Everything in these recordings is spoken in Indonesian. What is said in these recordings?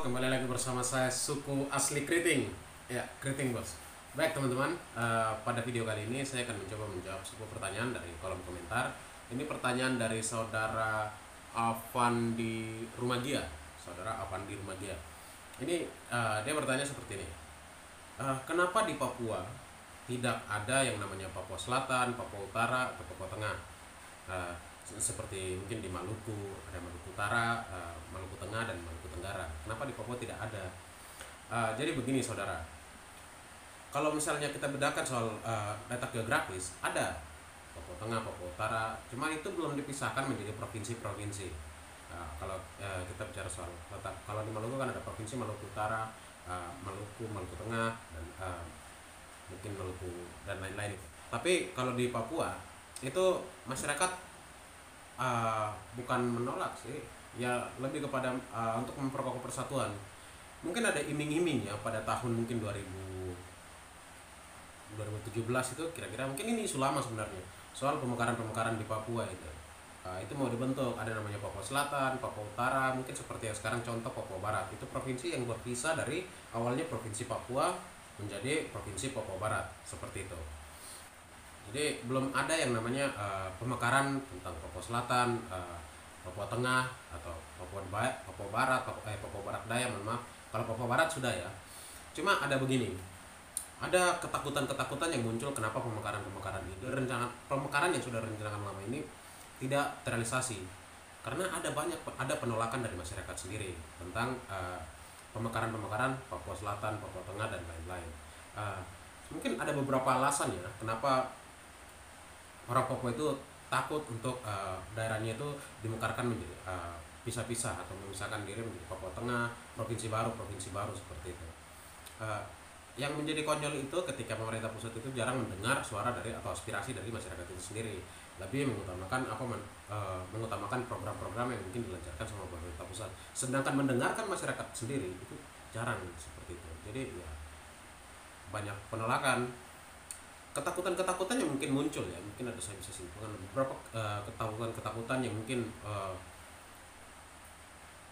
kembali lagi bersama saya Suku Asli Keriting. Ya, Keriting bos. Baik teman-teman, pada video kali ini saya akan mencoba menjawab sebuah pertanyaan dari kolom komentar. Ini pertanyaan dari saudara Avandi Rumagia. Saudara Avandi Rumagia. Ini dia bertanya seperti ini. Kenapa di Papua tidak ada yang namanya Papua Selatan, Papua Utara, atau Papua Tengah? Uh, Seperti mungkin di Maluku ada Maluku Utara, Maluku Tengah, dan Maluku Tenggara. Kenapa di Papua tidak ada? Jadi begini saudara, kalau misalnya kita bedakan soal letak geografis, ada Papua Tengah, Papua Utara, cuma itu belum dipisahkan menjadi provinsi-provinsi. Kalau kita bicara soal letak, kalau di Maluku kan ada provinsi Maluku Utara, Maluku Tengah, dan mungkin Maluku dan lain-lain. Tapi kalau di Papua itu masyarakat bukan menolak sih, ya lebih kepada untuk memperkokoh persatuan. Mungkin ada iming-iming ya pada tahun mungkin 2017 itu kira-kira, mungkin ini isu lama sebenarnya soal pemekaran-pemekaran di Papua itu. Itu mau dibentuk, ada namanya Papua Selatan, Papua Utara, mungkin seperti yang sekarang contoh Papua Barat. Itu provinsi yang berpisah dari awalnya provinsi Papua menjadi provinsi Papua Barat, seperti itu. Jadi belum ada yang namanya pemekaran tentang Papua Selatan, Papua Tengah, atau Papua Barat, Papua Barat Daya, mohon maaf. Kalau Papua Barat sudah ya. Cuma ada begini, ada ketakutan-ketakutan yang muncul kenapa pemekaran-pemekaran ini, pemekaran yang sudah rencanakan lama ini tidak terrealisasi. Karena ada penolakan dari masyarakat sendiri tentang pemekaran-pemekaran Papua Selatan, Papua Tengah, dan lain-lain. Mungkin ada beberapa alasan ya kenapa orang Papua itu takut untuk daerahnya itu dimekarkan menjadi pisah-pisah atau memisahkan diri menjadi Papua Tengah, provinsi baru seperti itu. Yang menjadi konyol itu ketika pemerintah pusat itu jarang mendengar suara dari atau aspirasi dari masyarakat itu sendiri, lebih mengutamakan program-program yang mungkin dilancarkan sama pemerintah pusat, sedangkan mendengarkan masyarakat sendiri itu jarang seperti itu. Jadi ya banyak penolakan, ketakutan-ketakutan yang mungkin muncul ya, mungkin ada, saya bisa simpulkan beberapa ketakutan yang mungkin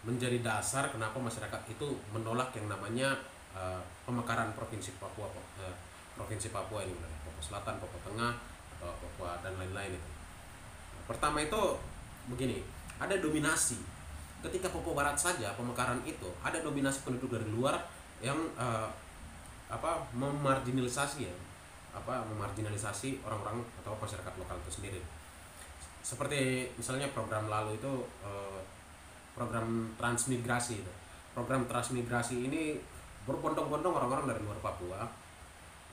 menjadi dasar kenapa masyarakat itu menolak yang namanya pemekaran provinsi Papua ini, Papua Selatan, Papua Tengah, atau Papua dan lain-lain itu. Pertama itu begini, ada dominasi. Ketika Papua Barat saja pemekaran itu ada dominasi penduduk dari luar yang memarginalisasi orang-orang atau masyarakat lokal itu sendiri. Seperti misalnya program lalu itu program transmigrasi itu. Program transmigrasi ini berbondong-bondong orang-orang dari luar Papua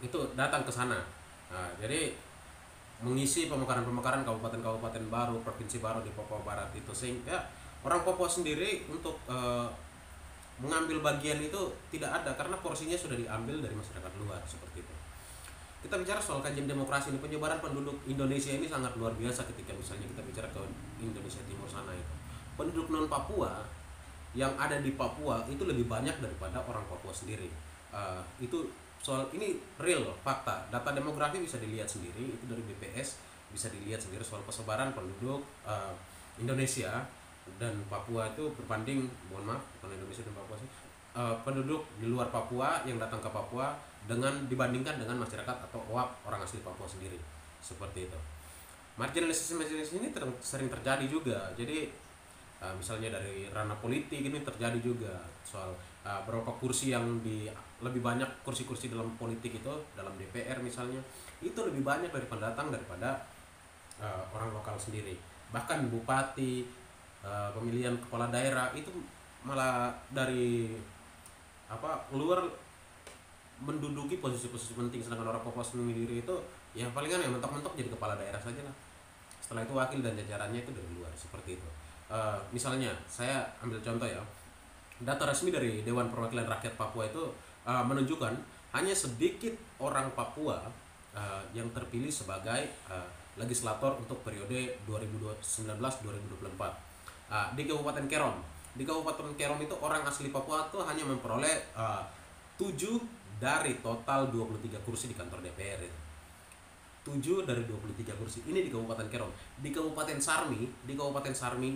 itu datang ke sana. Jadi mengisi pemekaran-pemekaran kabupaten-kabupaten baru, provinsi baru di Papua Barat itu, sehingga orang Papua sendiri untuk mengambil bagian itu tidak ada karena porsinya sudah diambil dari masyarakat luar, seperti itu. Kita bicara soal kajian demokrasi ini, penyebaran penduduk Indonesia ini sangat luar biasa. Ketika misalnya kita bicara ke Indonesia Timur sana itu, penduduk non Papua yang ada di Papua itu lebih banyak daripada orang Papua sendiri. Itu soal ini real fakta, data demografi bisa dilihat sendiri, itu dari BPS bisa dilihat sendiri soal persebaran penduduk Indonesia dan Papua itu berbanding, mohon maaf, bukan Indonesia dan Papua sih, penduduk di luar Papua yang datang ke Papua dibandingkan dengan masyarakat atau orang asli Papua sendiri, seperti itu. Marginalisasi ini sering terjadi juga. Jadi misalnya dari ranah politik ini terjadi juga soal berapa kursi yang lebih banyak kursi-kursi dalam politik itu, dalam DPR misalnya, itu lebih banyak dari pendatang daripada orang lokal sendiri. Bahkan bupati, pemilihan kepala daerah itu malah dari luar menduduki posisi-posisi penting, sedangkan orang Papua sendiri itu ya palingan yang mentok-mentok jadi kepala daerah saja lah. Setelah itu wakil dan jajarannya itu dari luar, seperti itu. Misalnya saya ambil contoh ya, data resmi dari Dewan Perwakilan Rakyat Papua itu menunjukkan hanya sedikit orang Papua yang terpilih sebagai legislator untuk periode 2019-2024. Di Kabupaten Kerom itu orang asli Papua itu hanya memperoleh 7 dari total 23 kursi di kantor DPR itu. 7 dari 23 kursi ini di Kabupaten Kerom. Di Kabupaten Sarmi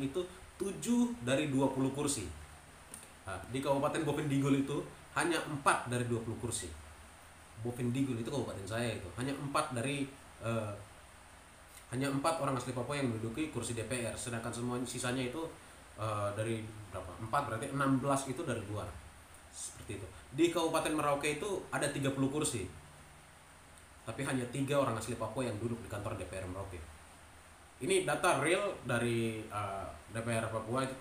itu 7 dari 20 kursi. Nah, di Kabupaten Bovendigul itu hanya 4 dari 20 kursi. Bovendigul itu kabupaten saya itu eh, hanya 4 orang asli Papua yang menduduki kursi DPR, sedangkan semua sisanya itu dari berapa? 4 berarti 16 itu dari luar. Seperti itu. Di Kabupaten Merauke itu ada 30 kursi, tapi hanya 3 orang asli Papua yang duduk di kantor DPR Merauke. Ini data real dari DPR Papua itu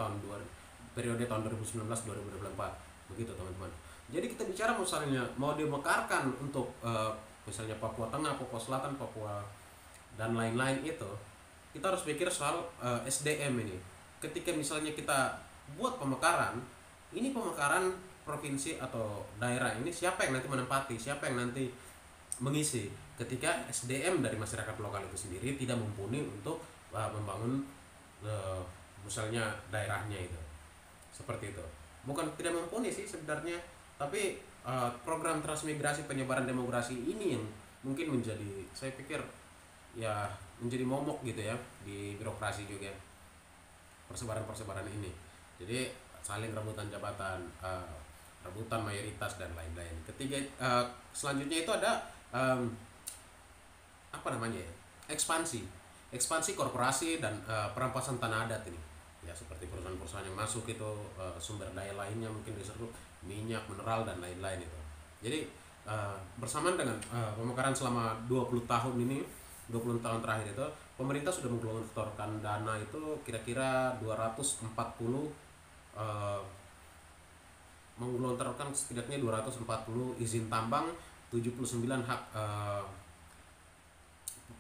periode tahun 2019-2024. Begitu teman-teman. Jadi kita bicara misalnya mau dimekarkan untuk misalnya Papua Tengah, Papua Selatan, Papua dan lain-lain itu, kita harus pikir soal SDM ini. Ketika misalnya kita buat pemekaran, ini pemekaran provinsi atau daerah ini siapa yang nanti menempati, siapa yang nanti mengisi ketika SDM dari masyarakat lokal itu sendiri tidak mumpuni untuk membangun uh, misalnya daerahnya itu. Seperti itu. Bukan tidak mumpuni sih sebenarnya, tapi program transmigrasi penyebaran demokrasi ini yang mungkin menjadi, saya pikir ya, menjadi momok gitu ya di birokrasi juga, persebaran-persebaran ini. Jadi saling rebutan jabatan, rebutan mayoritas dan lain-lain. Ketiga, selanjutnya itu ada apa namanya ya, ekspansi korporasi dan perampasan tanah adat ini. Ya seperti perusahaan-perusahaan yang masuk itu, sumber daya lainnya mungkin diserbu minyak, mineral dan lain-lain itu. Jadi bersamaan dengan pemekaran selama 20 tahun ini, 20 tahun terakhir itu, pemerintah sudah menggelontorkan dana itu kira-kira 240, menggelontorkan setidaknya 240 izin tambang, 79 hak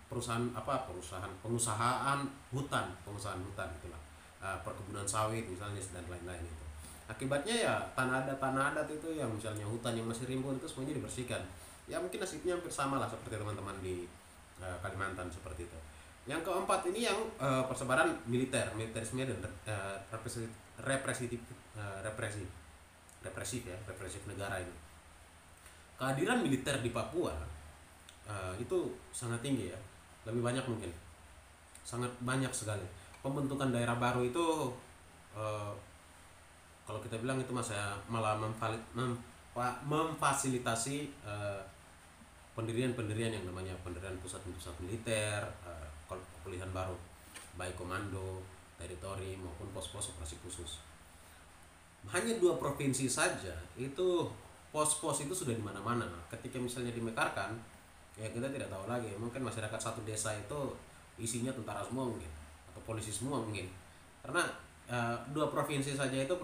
pengusahaan hutan itulah, perkebunan sawit misalnya dan lain-lain itu. Akibatnya ya tanah adat itu yang misalnya hutan yang masih rimbun itu semuanya dibersihkan. Ya mungkin nasibnya hampir sama lah seperti teman-teman di Kalimantan seperti itu. Yang keempat ini yang persebaran militerisme dan represif negara ini. Kehadiran militer di Papua itu sangat tinggi ya, lebih banyak mungkin, sangat banyak sekali. Pembentukan daerah baru itu kalau kita bilang itu malah memfasilitasi pendirian yang namanya pendirian pusat-pusat militer, kepulihan baru, baik komando, teritori maupun pos-pos operasi khusus. Hanya 2 provinsi saja itu pos-pos itu sudah di mana-mana. Ketika misalnya dimekarkan, ya kita tidak tahu lagi. Mungkin masyarakat satu desa itu isinya tentara semua mungkin, atau polisi semua mungkin. Karena 2 provinsi saja itu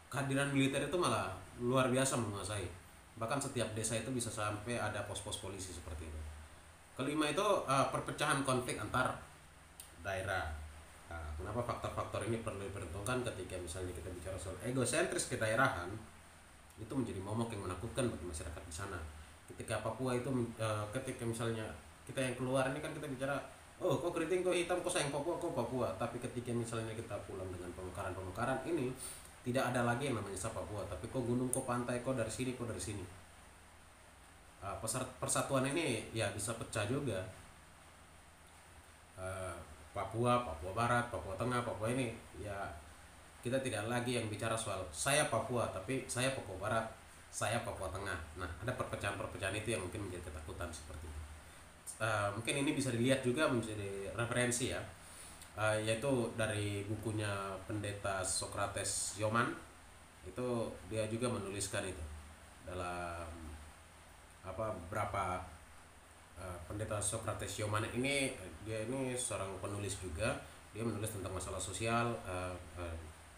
kehadiran militer itu malah luar biasa menguasai. Bahkan setiap desa itu bisa sampai ada pos-pos polisi seperti itu. Kelima itu perpecahan konflik antar daerah. Nah, kenapa faktor-faktor ini perlu diperhitungkan ketika misalnya kita bicara soal egosentris kedaerahan, itu menjadi momok yang menakutkan bagi masyarakat di sana. Ketika Papua itu ketika misalnya kita yang keluar ini kan kita bicara, oh kok keriting, kok hitam, kok sayang Papua, kok Papua. Tapi ketika misalnya kita pulang dengan pemekaran ini, tidak ada lagi yang namanya Papua, tapi kok gunung, kok pantai, kok dari sini, kok dari sini. Persatuan ini ya bisa pecah juga. Papua Barat, Papua Tengah, Papua ini ya, kita tidak lagi yang bicara soal saya Papua, tapi saya Papua Barat, saya Papua Tengah. Nah, ada perpecahan itu yang mungkin menjadi ketakutan seperti itu. Mungkin ini bisa dilihat juga menjadi referensi ya, yaitu dari bukunya Pendeta Socrates Yoman. Itu dia juga menuliskan itu dalam beberapa Pendeta Socrates Yoman ini, dia ini seorang penulis juga. Dia menulis tentang masalah sosial.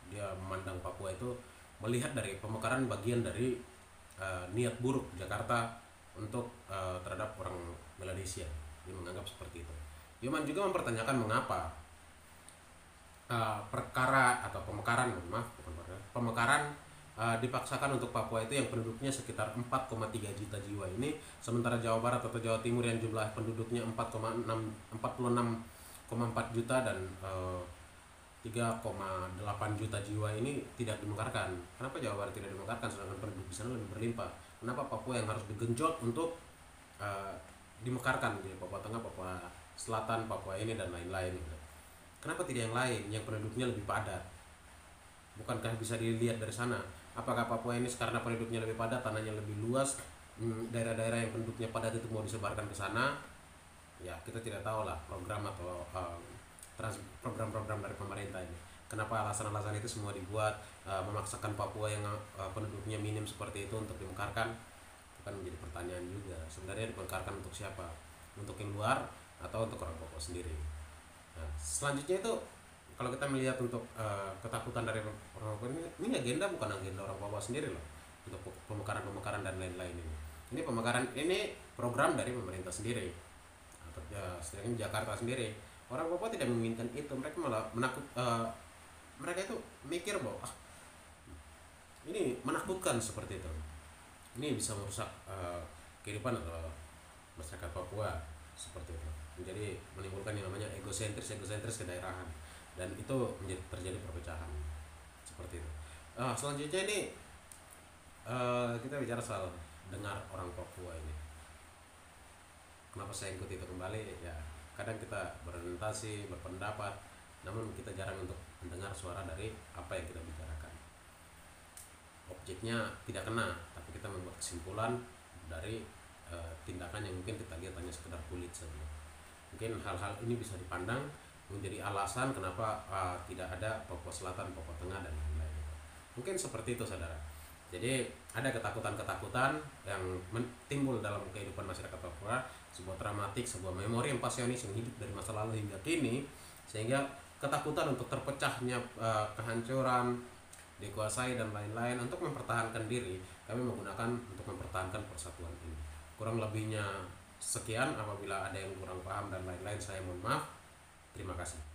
Dia memandang Papua itu, melihat dari pemekaran bagian dari niat buruk Jakarta untuk terhadap orang Melanesia. Dia menganggap seperti itu. Yoman juga mempertanyakan mengapa pemekaran dipaksakan untuk Papua itu yang penduduknya sekitar 4,3 juta jiwa ini, sementara Jawa Barat atau Jawa Timur yang jumlah penduduknya 46,4 juta dan 3,8 juta jiwa ini tidak dimekarkan. Kenapa Jawa Barat tidak dimekarkan sedangkan penduduk di sana lebih berlimpah? Kenapa Papua yang harus digenjot untuk dimekarkan, jadi Papua Tengah, Papua Selatan, Papua ini dan lain-lain? Kenapa tidak yang lain yang penduduknya lebih padat? Bukankah bisa dilihat dari sana? Apakah Papua ini karena penduduknya lebih padat, tanahnya lebih luas, daerah-daerah yang penduduknya padat itu mau disebarkan ke sana? Ya kita tidak tahu lah program atau program-program dari pemerintah ini. Kenapa alasan-alasan itu semua dibuat, memaksakan Papua yang penduduknya minim seperti itu untuk dimekarkan? Itu kan menjadi pertanyaan juga. Sebenarnya dimekarkan untuk siapa? Untuk yang luar atau untuk orang Papua sendiri? Nah, selanjutnya itu kalau kita melihat untuk ketakutan dari orang Papua ini agenda bukan agenda orang Papua sendiri loh, untuk pemekaran-pemekaran dan lain-lain ini. Ini pemekaran ini program dari pemerintah sendiri atau ya setidaknya Jakarta sendiri. Orang Papua tidak menginginkan itu, mereka malah mereka itu mikir bahwa ini menakutkan seperti itu. Ini bisa merusak kehidupan atau masyarakat Papua seperti itu. Menjadi menimbulkan yang namanya egosentris kedaerahan dan itu terjadi perpecahan seperti itu. Selanjutnya ini kita bicara soal dengar orang Papua ini. Kenapa saya ikut itu kembali? Ya kadang kita berorientasi, berpendapat, namun kita jarang untuk mendengar suara dari apa yang kita bicarakan. Objeknya tidak kena, tapi kita membuat kesimpulan dari tindakan yang mungkin kita lihat hanya sekedar kulit saja. Mungkin hal-hal ini bisa dipandang menjadi alasan kenapa tidak ada Papua Selatan, Papua Tengah dan lain-lain. Mungkin seperti itu saudara. Jadi ada ketakutan-ketakutan yang timbul dalam kehidupan masyarakat Papua, sebuah traumatik, sebuah memori yang pasionis yang hidup dari masa lalu hingga kini, sehingga ketakutan untuk terpecahnya kehancuran, dikuasai dan lain-lain. Untuk mempertahankan diri, kami menggunakan untuk mempertahankan persatuan ini. Kurang lebihnya sekian, apabila ada yang kurang paham dan lain-lain saya mohon maaf. Terima kasih.